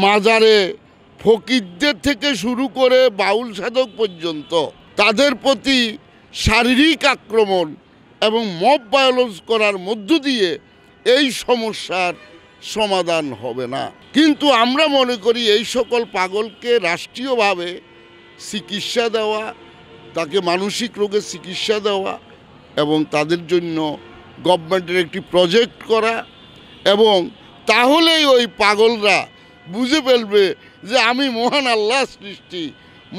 মাজারে ফকিরদের থেকে শুরু করে বাউল সাধক পর্যন্ত তাদের প্রতি শারীরিক আক্রমণ এবং মব ভায়োলেন্স করার মধ্য দিয়ে এই সমস্যার সমাধান হবে না। কিন্তু আমরা মনে করি এই সকল পাগলকে রাষ্ট্রীয়ভাবে চিকিৎসা দেওয়া, তাকে মানসিক রোগের চিকিৎসা দেওয়া এবং তাদের জন্য গভর্নমেন্টের একটি প্রজেক্ট করা, এবং তাহলেই ওই পাগলরা বুঝে ফেলবে যে আমি মহান আল্লাহ সৃষ্টি,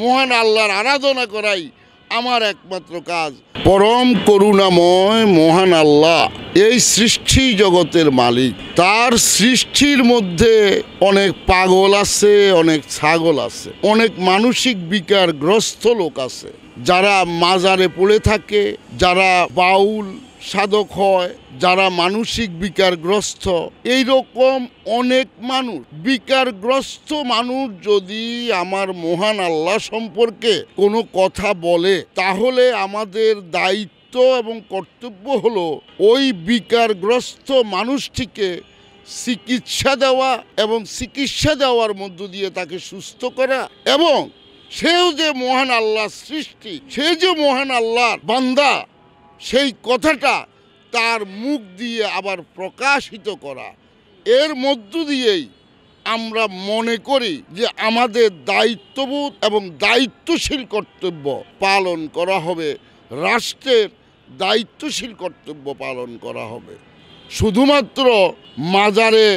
মহান আল্লাহর আরাধনা করাই আমার একমাত্র কাজ। পরম করুণাময় মহান আল্লাহ এই সৃষ্টি জগতের মালিক। তার সৃষ্টির মধ্যে অনেক পাগল আছে, অনেক ছাগল আছে, অনেক মানসিক বিকারগ্রস্ত লোক আছে যারা মাজারে পড়ে থাকে, যারা বাউল সাধক হয়, যারা মানসিক বিকারগ্রস্ত। এইরকম অনেক মানুষ, বিকারগ্রস্ত মানুষ যদি আমার মহান আল্লাহ সম্পর্কে কোনো কথা বলে, তাহলে আমাদের দায়িত্ব এবং কর্তব্য হলো ওই বিকারগ্রস্ত মানুষটিকে চিকিৎসা দেওয়া এবং চিকিৎসা দেওয়ার মধ্য দিয়ে তাকে সুস্থ করা, এবং সেও যে মহান আল্লাহর সৃষ্টি, সে যে মহান আল্লাহর বান্দা, সেই কথাটা তার মুখ দিয়ে আবার প্রকাশিত করা। এর মধ্য দিয়েই আমরা মনে করি যে আমাদের দায়িত্ববোধ এবং দায়িত্বশীল কর্তব্য পালন করা হবে, রাষ্ট্রের দায়িত্বশীল কর্তব্য পালন করা হবে। শুধুমাত্র মাজারে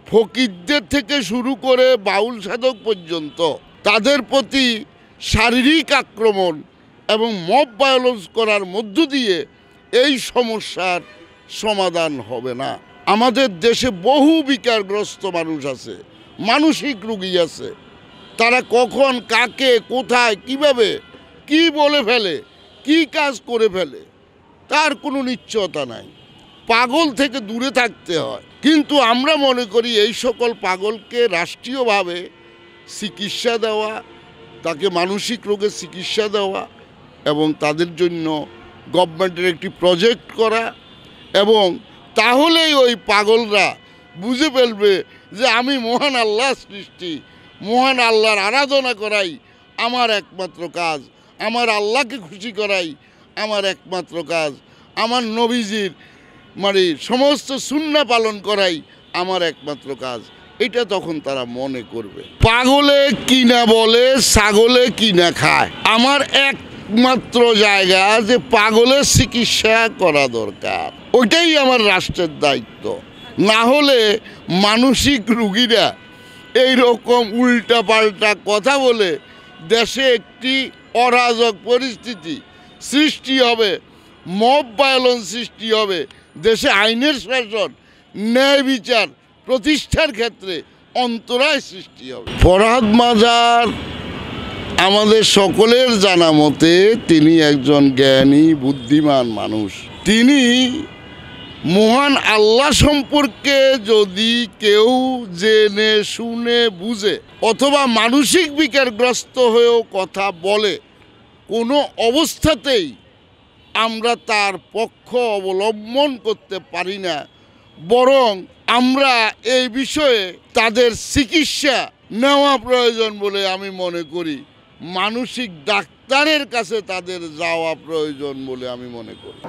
ফকিরদের থেকে শুরু করে বাউল সাধক পর্যন্ত তাদের প্রতি শারীরিক আক্রমণ এবং মব ভায়োলেন্স করার মধ্য দিয়ে এই সমস্যার সমাধান হবে না। আমাদের দেশে বহু বিকারগ্রস্ত মানুষ আছে, মানসিক রোগী আছে। তারা কখন কাকে কোথায় কিভাবে কি বলে ফেলে, কি কাজ করে ফেলে, তার কোনো নিশ্চয়তা নাই। পাগল থেকে দূরে থাকতে হয়। কিন্তু আমরা মনে করি এই সকল পাগলকে রাষ্ট্রীয়ভাবে চিকিৎসা দেওয়া, তাকে মানসিক রোগের চিকিৎসা দেওয়া এবং তাদের জন্য গভর্নমেন্টের একটি প্রজেক্ট করা, এবং তাহলেই ওই পাগলরা বুঝে ফেলবে যে আমি মহান আল্লাহ সৃষ্টি, মহান আল্লাহর আরাধনা করাই আমার একমাত্র কাজ, আমার আল্লাহকে খুশি করাই আমার একমাত্র কাজ, আমার নবীজির সমস্ত সুন্নাহ পালন করাই আমার একমাত্র কাজ। এটা তখন তারা মনে করবে। পাগলে কিনা বলে, ছাগলে কিনা খায়। আমার একমাত্র জায়গা যে পাগলের চিকিৎসা করা দরকার, ওইটাই আমার রাষ্ট্রের দায়িত্ব। না হলে মানসিক রোগীরা এইরকম উল্টা পাল্টা কথা বলে দেশে একটি অরাজক পরিস্থিতি সৃষ্টি হবে, মব ভায়োলেন্স সৃষ্টি হবে, দেশে আইনের শাসন, ন্যায় বিচার প্রতিষ্ঠার ক্ষেত্রে অন্তরায় সৃষ্টি হবে। ফরহাদ মাজার আমাদের সকলের জানা মতে তিনি একজন জ্ঞানী বুদ্ধিমান মানুষ। তিনি মহান আল্লাহ সম্পর্কে যদি কেউ জেনে শুনে বুঝে অথবা মানসিক বিকারগ্রস্ত হয়েও কথা বলে, কোনো অবস্থাতেই আমরা তার পক্ষ অবলম্বন করতে পারি না, বরং আমরা এই বিষয়ে তাদের চিকিৎসা নেওয়া প্রয়োজন বলে আমি মনে করি। মানসিক ডাক্তারের কাছে তাদের যাওয়া প্রয়োজন বলে আমি মনে করি।